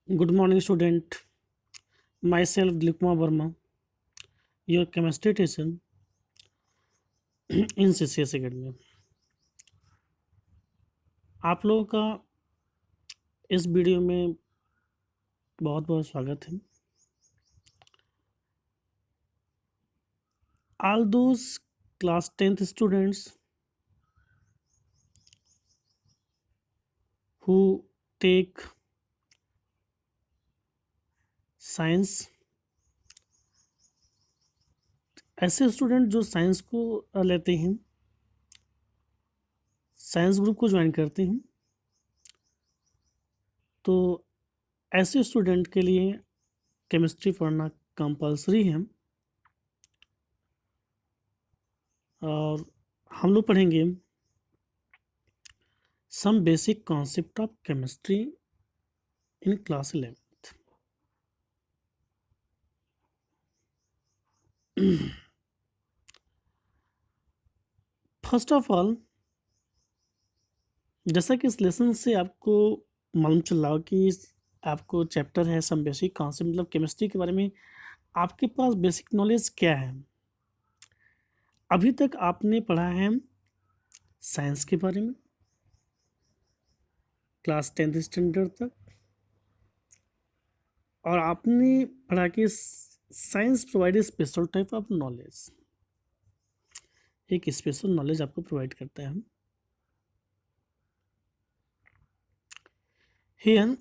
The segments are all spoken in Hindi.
Good morning, student. Myself, Dilipkumar Verma, your chemistry teacher in CCS Academy. आप लोगों का इस वीडियो में बहुत बहुत स्वागत है. All those class 10th students who take science, ऐसे स्टूडेंट जो साइंस को लेते हैं, साइंस ग्रुप को ज्वाइन करते हैं, तो ऐसे स्टूडेंट के लिए केमिस्ट्री पढ़ना कंपलसरी है. और हम लोग पढ़ेंगे some basic concept of chemistry in class 11th. First of all, जैसा कि इस लेसन से आपको मालूम चल रहा हो कि आपको चैप्टर है सम बेसिक कॉन्सेप्ट, मतलब केमिस्ट्री के बारे में आपके पास बेसिक नॉलेज क्या है. अभी तक आपने पढ़ा है साइंस के बारे में क्लास 10th स्टैंडर्ड तक, और आपने पढ़ा कि science provide special type of knowledge, एक स्पेशल नॉलेज आपको प्रोवाइड करता है. Here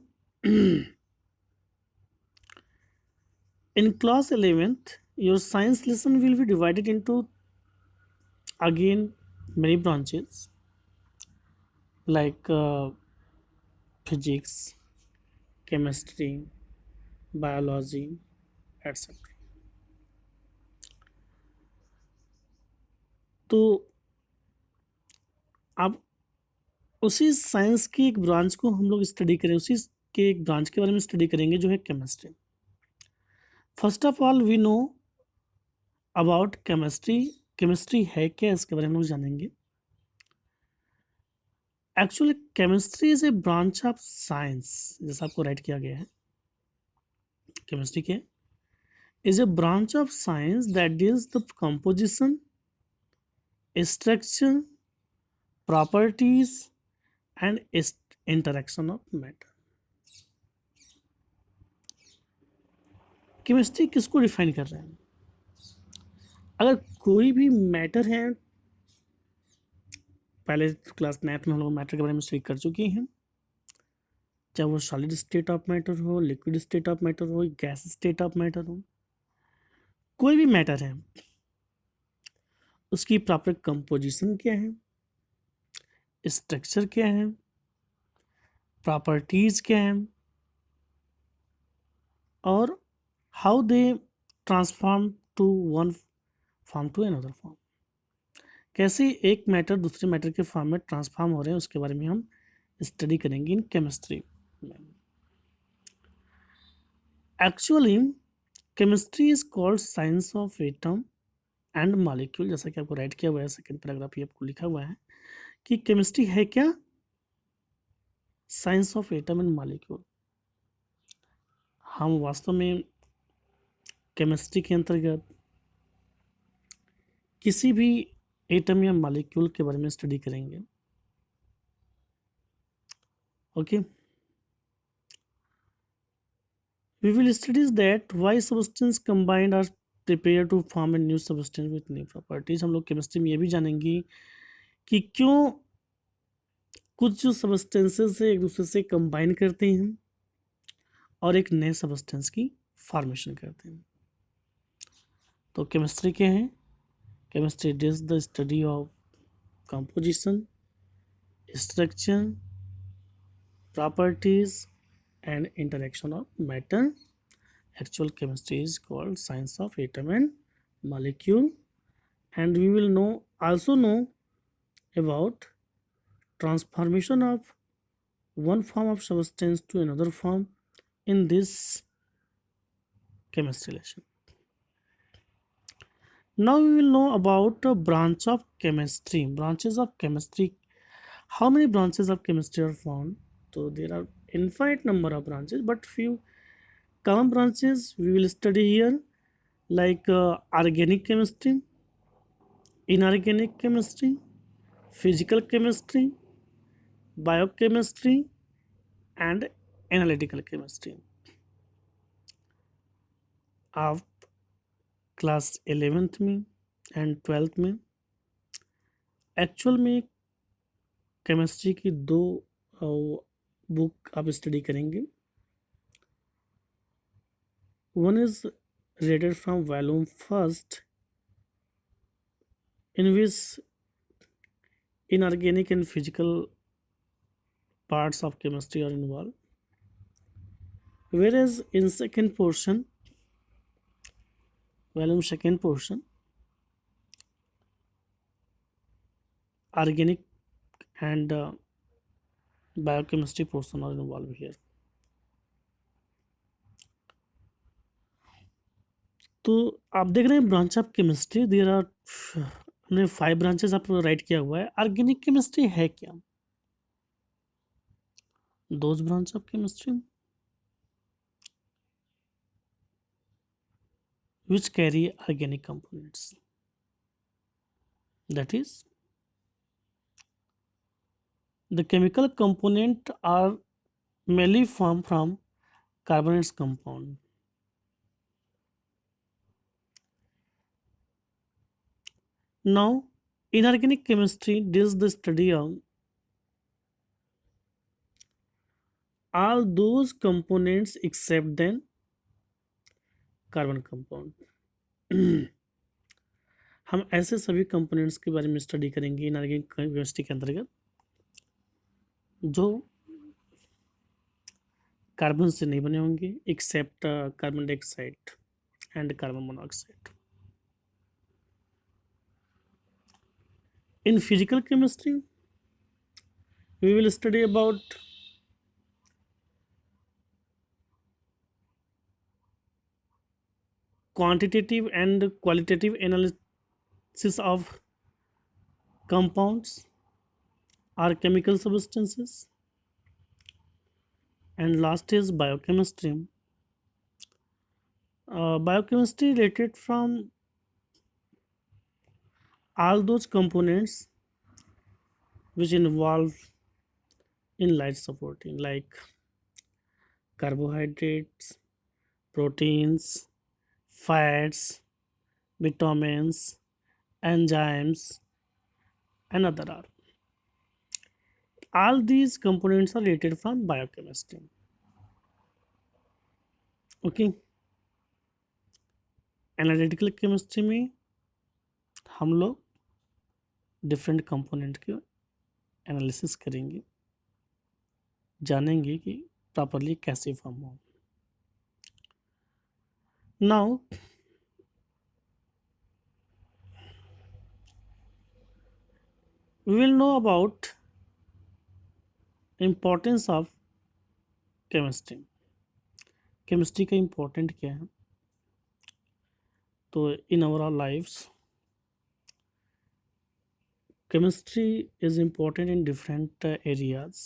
in class 11th, your science lesson will be divided into again many branches like physics, chemistry, biology, etc. तो अब उसी साइंस की एक ब्रांच को हम लोग स्टडी करें, उसी के एक ब्रांच के बारे में स्टडी करेंगे जो है chemistry. First of all we know about chemistry. Chemistry है क्या, इसके बारे में हम लोग जानेंगे. Actually chemistry is a branch of science, जैसा आपको राइट किया गया है. केमिस्ट्री के is a branch of science that deals the composition, structure, properties and interaction of matter. Chemistry किसको डिफाइन कर रहे हैं? अगर कोई भी मैटर है, पहले क्लास 9th में हम लोग मैटर के बारे में स्टडी कर चुके हैं, चाहे वो सॉलिड स्टेट ऑफ मैटर हो, लिक्विड स्टेट ऑफ मैटर हो, गैस स्टेट ऑफ मैटर हो, कोई भी मैटर है, उसकी प्रॉपर कंपोजिशन क्या है, स्ट्रक्चर क्या है, प्रॉपर्टीज क्या है, और how they transform to one form to another form. कैसे एक मैटर दूसरे मैटर के फॉर्म में ट्रांसफॉर्म हो रहे हैं, उसके बारे में हम स्टडी करेंगे in chemistry. Actually chemistry is called science of atom and molecule. जैसा कि आपको राइट किया हुआ है, सेकेंड पैराग्राफ ये आपको लिखा हुआ है कि केमिस्ट्री है क्या, science of atom and molecule. हम वास्तव में केमिस्ट्री के अंतर्गत किसी भी एटम या मॉलिक्यूल के बारे में स्टडी करेंगे. Okay, we will study that why substance combined are prepared to form a new substance with new properties. हम लोग केमिस्ट्री में ये भी जानेंगे कि क्यों कुछ जो सब्सटेंसेस है एक दूसरे से कंबाइन करते हैं और एक नए सब्सटेंस की फॉर्मेशन करते हैं. तो केमिस्ट्री क्या है? Chemistry is the study of composition, structure, properties and interaction of matter. Actual chemistry is called science of atom and molecule, and we will also know about transformation of one form of substance to another form in this chemistry lesson. Now we will know about a branch of chemistry. Branches of chemistry. How many branches of chemistry are found? So there are infinite number of branches, but few common branches we will study here, like organic chemistry, inorganic chemistry, physical chemistry, biochemistry, and analytical chemistry. आप क्लास 11th में एंड 12th में एक्चुअल में केमिस्ट्री की दो बुक आप स्टडी करेंगे. One is rated from volume first, in which inorganic and physical parts of chemistry are involved, whereas in second portion, volume second portion, organic and biochemistry portion are involved here. तो आप देख रहे हैं branch of chemistry, there are, हमने 5 ब्रांचेस आप राइट किया हुआ है. ऑर्गेनिक केमिस्ट्री है क्या? Those branch of chemistry which carry organic components, that is the chemical component are mainly formed from carbonates compound. Now inorganic chemistry deals the study of all those components except then carbon compound. हम ऐसे सभी कंपोनेंट्स के बारे में स्टडी करेंगे इनऑर्गेनिक केमिस्ट्री के अंतर्गत जो कार्बन से नहीं बने होंगे except carbon dioxide and carbon monoxide. In physical chemistry, we will study about quantitative and qualitative analysis of compounds or chemical substances. And last is biochemistry. Biochemistry related from all those components which involve in life supporting, like carbohydrates, proteins, fats, vitamins, enzymes, and other are. All these components are related from biochemistry. Okay. Analytical chemistry में हम लोग डिफरेंट कंपोनेंट के एनालिसिस करेंगे, जानेंगे कि प्रॉपरली कैसे फॉर्म हो. Now we will know about importance of chemistry. Chemistry का इम्पोर्टेंट क्या है? तो in our lifes chemistry is important in different areas,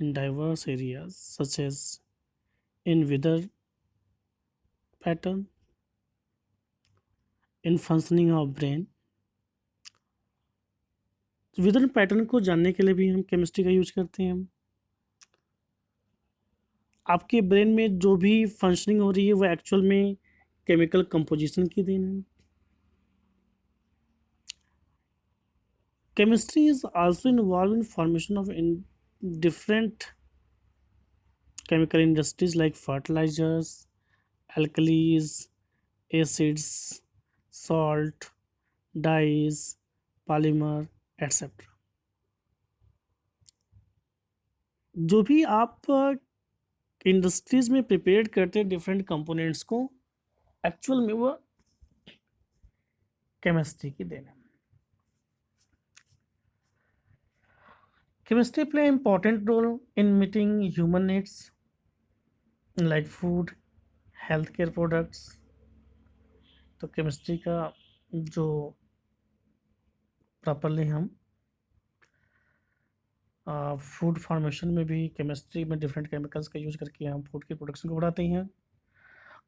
in diverse areas such as in weather pattern, in functioning of brain. Weather pattern को जानने के लिए भी हम केमिस्ट्री का यूज करते हैं. आपके ब्रेन में जो भी फंक्शनिंग हो रही है वो एक्चुअल में केमिकल कंपोजिशन की देन है. Chemistry is also involved in formation of different chemical industries like fertilizers, alkalis, acids, salt, dyes, polymer, etc. जो भी आप इंडस्ट्रीज में प्रिपेयर करते हैं डिफरेंट कंपोनेंट्स को, एक्चुअल में वो केमिस्ट्री की देन है. Chemistry play an important role in meeting human needs like food, healthcare products. तो केमिस्ट्री का जो प्रॉपरली हम फूड फार्मेशन में भी केमिस्ट्री में डिफरेंट केमिकल्स का यूज करके हम फूड की प्रोडक्शन को बढ़ाते हैं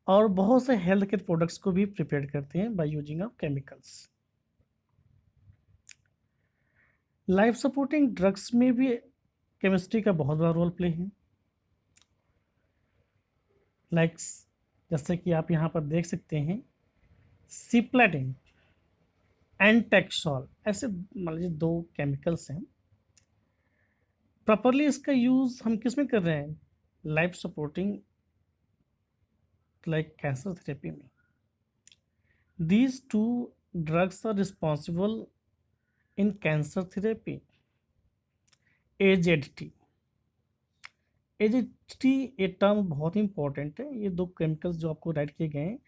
और बहुत से हेल्थ केयर प्रोडक्ट्स को भी प्रिपेयर करते हैं by using of chemicals. Life supporting drugs में भी केमिस्ट्री का बहुत बड़ा रोल प्ले है। लाइक्स जैसे कि आप यहाँ पर देख सकते हैं, सिप्लेटिन एंड टेक्सोल, ऐसे मान लीजिए दो केमिकल्स हैं। प्रॉपरली इसका यूज हम किस में कर रहे हैं? Life supporting like cancer therapy में। These two drugs are responsible in cancer therapy. AZT, AZT ये टर्म बहुत ही इंपॉर्टेंट है। ये दो केमिकल्स जो आपको राइट किए गए हैं,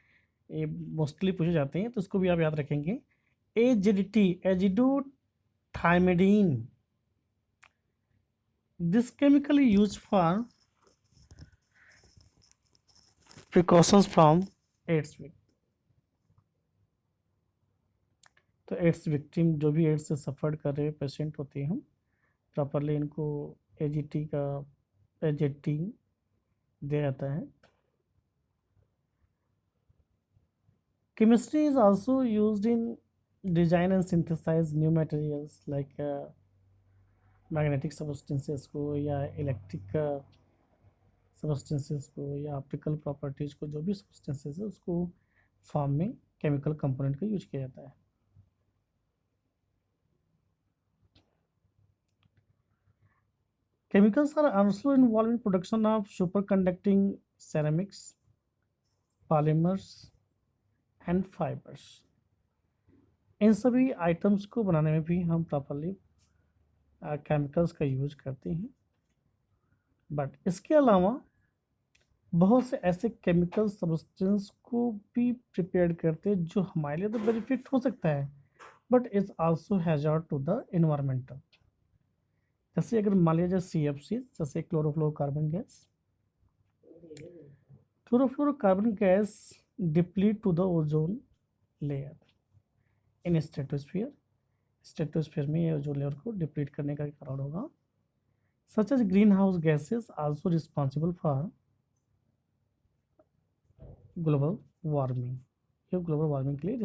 ये मोस्टली पूछे जाते हैं, तो इसको भी आप याद रखेंगे। AZT, azidothymidine, this chemical is used for precautions from AIDS victim। तो एड्स विक्टिम जो भी एड्स से सफ़र कर रहे पेशेंट होते हैं, प्रॉपरली इनको एजीटी का एजेटी दिया जाता है। Chemistry is also used in design and synthesize new materials like magnetic substances को या इलेक्ट्रिक सबस्टेंसेस को या ऑप्टिकल प्रॉपर्टीज को, जो भी सबस्टेंसेस है उसको फॉर्म में केमिकल कंपोनेंट का यूज किया जाता है। Chemicals are also involved in production of superconducting ceramics, polymers and fibers। इन सभी आइटम्स को बनाने में भी हम प्रॉपरली केमिकल्स का यूज करते हैं। बट इसके अलावा बहुत से ऐसे केमिकल सब्सटेंस को भी प्रिपेयर करते हैं जो हमारे लिए तो बेनिफिट हो सकता है, but is also hazard to the environmental. जैसे अगर मान लिया जाए CFC, जैसे chlorofluorocarbon gas. Chlorofluorocarbon gas deplete to the ozone layer in stratosphere. Stratosphere में ये ओजोन लेयर को डिप्लीट करने का कारण होगा। Such as greenhouse gases also responsible for global warming. ये ग्लोबल वार्मिंग के लिए